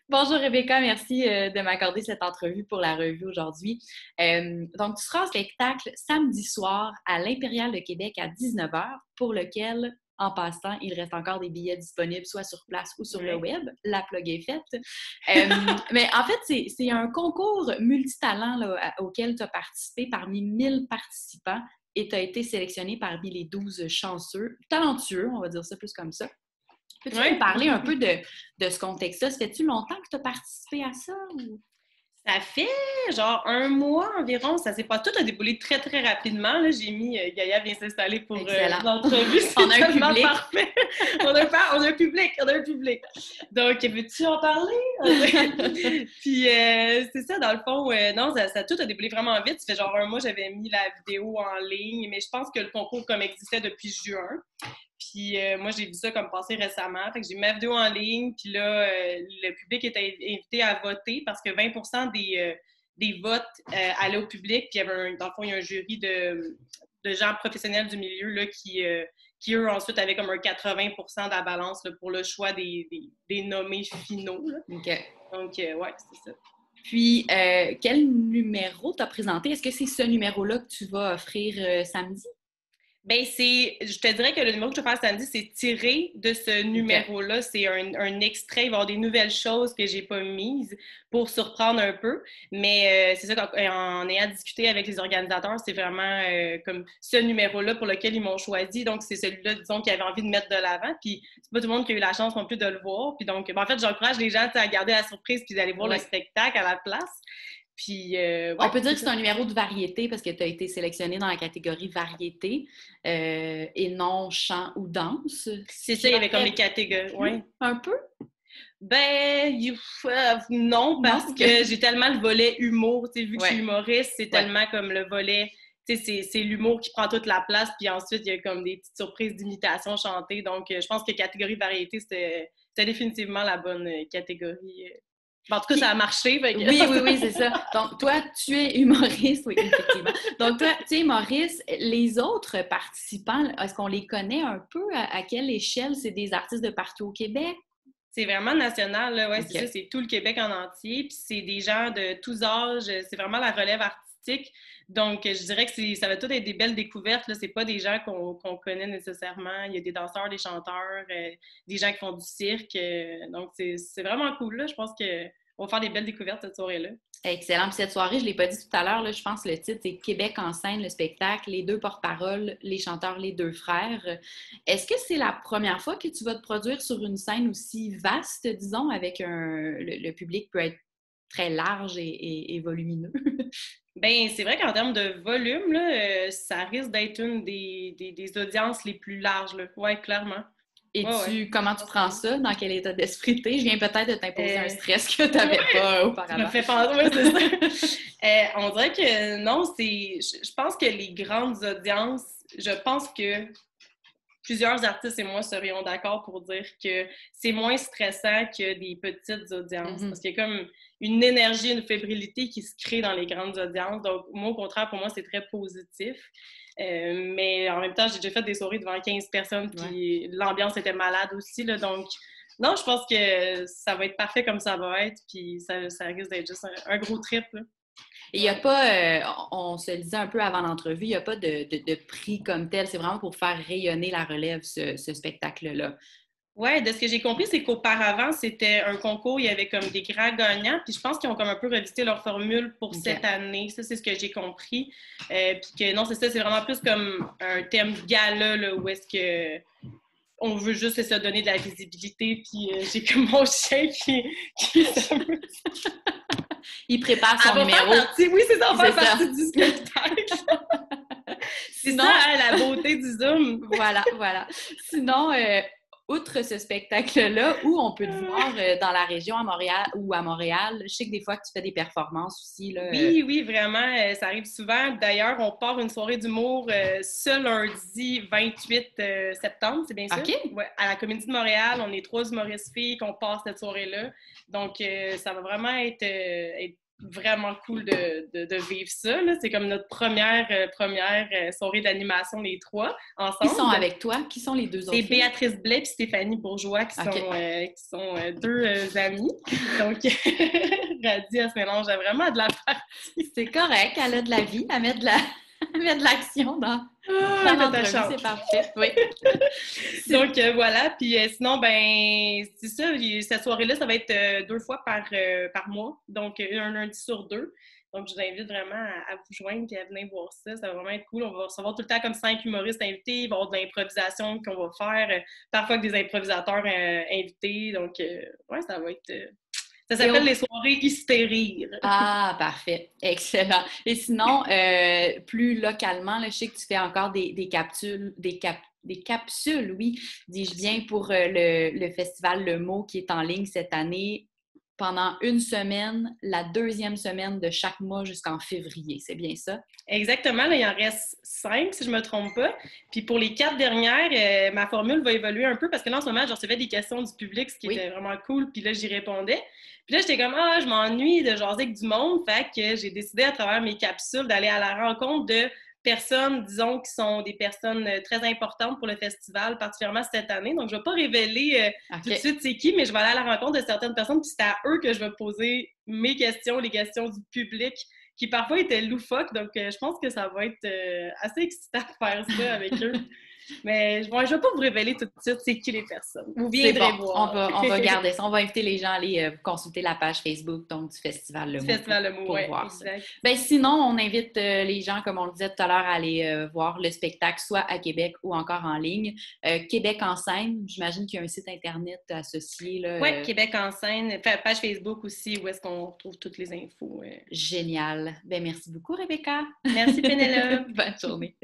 Bonjour Rebecca, merci de m'accorder cette entrevue pour la revue aujourd'hui. Donc, tu seras en spectacle samedi soir à l'Impérial de Québec à 19h, pour lequel, en passant, il reste encore des billets disponibles soit sur place ou sur le Oui. web. La plug est faite. Mais en fait, c'est un concours multitalent là, auquel tu as participé parmi 1000 participants et tu as été sélectionné parmi les 12 chanceux, talentueux, on va dire ça plus comme ça. Peux-tu nous Ouais. parler un peu de ce contexte-là? Ça fait-tu longtemps que tu as participé à ça? Ou... Ça fait genre un mois environ. Ça s'est pas tout a déboulé très, très rapidement. Là. J'ai mis Gaïa vient s'installer pour Excellent. l'entrevue. On C'est a un tellement public. parfait. On a un public. On a un public. Donc, veux-tu en parler? Puis, c'est ça, dans le fond. Non, ça tout a déboulé vraiment vite. Ça fait genre un mois, j'avais mis la vidéo en ligne. Mais je pense que le concours comme existait depuis juin. Puis moi, j'ai vu ça comme passer récemment. Fait que j'ai mis ma vidéo en ligne. Puis là, le public était invité à voter parce que 20% des votes allaient au public. Puis il y avait dans le fond, il y a un jury de gens professionnels du milieu là, qui, eux, ensuite, avaient comme un 80% de la balance là, pour le choix des nommés finaux. Là. OK. Donc, ouais, c'est ça. Puis, quel numéro t'as présenté? Est-ce que c'est ce numéro-là que tu vas offrir samedi? Ben je te dirais que le numéro que je vais faire samedi, c'est tiré de ce OK. numéro-là. C'est un extrait, il va y avoir des nouvelles choses que j'ai pas mises pour surprendre un peu. Mais c'est ça, en ayant discuté avec les organisateurs, c'est vraiment comme ce numéro-là pour lequel ils m'ont choisi. Donc, c'est celui-là, disons, qu'ils avaient envie de mettre de l'avant. Puis, c'est pas tout le monde qui a eu la chance non plus de le voir. Puis donc, en fait, j'encourage les gens à garder la surprise puis d'aller voir le Ouais. spectacle à la place. Puis, On ouais, peut dire c'est que ça. c'est un numéro de variété parce que tu as été sélectionné dans la catégorie variété et non chant ou danse, ce C'est ça, qui il y avait comme aurait les catégories. pu Ouais. un peu. Ben, non, Non? parce OK. que j'ai tellement le volet humour, tu sais, vu que je suis Ouais. humoriste, c'est Ouais. tellement comme le volet, tu sais, c'est l'humour qui prend toute la place, puis ensuite, il y a comme des petites surprises d'imitation chantées, donc je pense que catégorie variété, c'était définitivement la bonne catégorie. Ben, en tout cas, ça a Puis, marché, fait que... oui, oui, oui, c'est ça. Donc, toi, tu es humoriste, oui, effectivement. Donc, toi, tu es humoriste. Les autres participants, est-ce qu'on les connaît un peu? À quelle échelle? C'est des artistes de partout au Québec? C'est vraiment national, là, ouais, c'est ça, OK. c'est tout le Québec en entier, puis c'est des gens de tous âges, c'est vraiment la relève artistique. Donc, je dirais que ça va tout être des belles découvertes, là, c'est pas des gens qu'on connaît nécessairement. Il y a des danseurs, des chanteurs, des gens qui font du cirque, donc c'est vraiment cool, là. Je pense qu'on va faire des belles découvertes cette soirée-là. Excellent. Puis cette soirée, je ne l'ai pas dit tout à l'heure, là, je pense que le titre, c'est Québec en scène, le spectacle, les deux porte-paroles, les chanteurs, les deux frères. Est-ce que c'est la première fois que tu vas te produire sur une scène aussi vaste, disons, avec le public peut être très large et volumineux? Ben, c'est vrai qu'en termes de volume, là, ça risque d'être une des audiences les plus larges, là. Ouais, clairement. Et Ouais, ouais. comment tu prends ça? Dans quel état d'esprit t'es? Je viens peut-être de t'imposer un Euh, stress que tu n'avais ouais, pas tu me auparavant. fais penser, ouais, c'est ça. On dirait que non, je pense que les grandes audiences, je pense que plusieurs artistes et moi serions d'accord pour dire que c'est moins stressant que des petites audiences parce Mhm. qu'il y a comme une énergie, une fébrilité qui se crée dans les grandes audiences. Donc, moi, au contraire, pour moi, c'est très positif. Mais en même temps, j'ai déjà fait des soirées devant 15 personnes, Ouais. puis l'ambiance était malade aussi. Là, donc, non, je pense que ça va être parfait comme ça va être, puis ça risque d'être juste un gros trip. Là. Et il n'y a Ouais. pas, on se le disait un peu avant l'entrevue, il n'y a pas de prix comme tel. C'est vraiment pour faire rayonner la relève, ce spectacle-là. Ouais, de ce que j'ai compris, c'est qu'auparavant, c'était un concours, il y avait comme des grands gagnants, puis je pense qu'ils ont comme un peu revisité leur formule pour OK. cette année. Ça, c'est ce que j'ai compris. Puis que non, c'est ça, c'est vraiment plus comme un thème gala, là, où est-ce que on veut juste se donner de la visibilité, puis j'ai comme mon chien qui s'amuse. Il prépare Elle son va faire numéro. partie, oui, c'est ça, elle va C'est faire ça. partie du spectacle. C'est ça, Sinon, hein, la beauté du Zoom. voilà, voilà. Sinon, outre ce spectacle-là, où on peut te voir dans la région à Montréal, je sais que des fois que tu fais des performances aussi, là. Oui, oui, vraiment, ça arrive souvent. D'ailleurs, on part une soirée d'humour ce lundi 28 septembre, c'est bien ça? OK. Ouais, à la Comédie de Montréal, on est trois humoristes filles qu'on passe cette soirée-là. Donc, ça va vraiment être vraiment cool de vivre ça. Là. C'est comme notre première soirée d'animation, les trois, Qui sont ensemble. avec toi? Qui sont les deux C'est autres filles? Béatrice Blais et Stéphanie Bourgeois qui sont deux amies. Donc, Radis, elle se mélange vraiment de la partie. C'est correct, elle a de la vie, elle met de la... elle met de l'action dans l'entrevue, c'est parfait. Oui. Donc, voilà. Puis sinon, ben, c'est ça. Cette soirée-là, ça va être 2 fois par mois. Donc, un lundi sur 2. Donc, je vous invite vraiment à vous joindre et à venir voir ça. Ça va vraiment être cool. On va recevoir tout le temps comme 5 humoristes invités. Il va y avoir de l'improvisation qu'on va faire. Parfois avec des improvisateurs invités. Donc, ouais, ça va être... ça s'appelle les soirées hystérie. Ah, parfait. Excellent. Et sinon, plus localement, là, je sais que tu fais encore des capsules, des capsules, oui, dis-je bien, pour le festival Le Mot qui est en ligne cette année pendant une semaine, la 2e semaine de chaque mois jusqu'en février. C'est bien ça? Exactement. Là, il en reste 5, si je ne me trompe pas. Puis pour les 4 dernières, ma formule va évoluer un peu parce que là, en ce moment, je recevais des questions du public, ce qui était vraiment cool. Puis là, j'y répondais. Puis là, j'étais comme, je m'ennuie de jaser avec du monde. Fait que j'ai décidé à travers mes capsules d'aller à la rencontre de personnes, disons, qui sont des personnes très importantes pour le festival, particulièrement cette année. Donc, je ne vais pas révéler tout de suite c'est qui, mais je vais aller à la rencontre de certaines personnes, puis c'est à eux que je vais poser mes questions, les questions du public, qui parfois étaient loufoques. Donc, je pense que ça va être assez excitant de faire ça avec eux. Mais je ne vais pas vous révéler tout de suite c'est qui les personnes. Vous viendrez voir. On va garder ça. On va inviter les gens à aller consulter la page Facebook donc, du Festival Le Mot pour voir exact. ça. Ben, sinon, on invite les gens, comme on le disait tout à l'heure, à aller voir le spectacle, soit à Québec ou encore en ligne. Québec en scène, j'imagine qu'il y a un site Internet associé. Oui, Québec en scène. Page Facebook aussi, où est-ce qu'on retrouve toutes les infos. Génial. Ben, merci beaucoup, Rebecca. Merci, Pénélope. Bonne journée.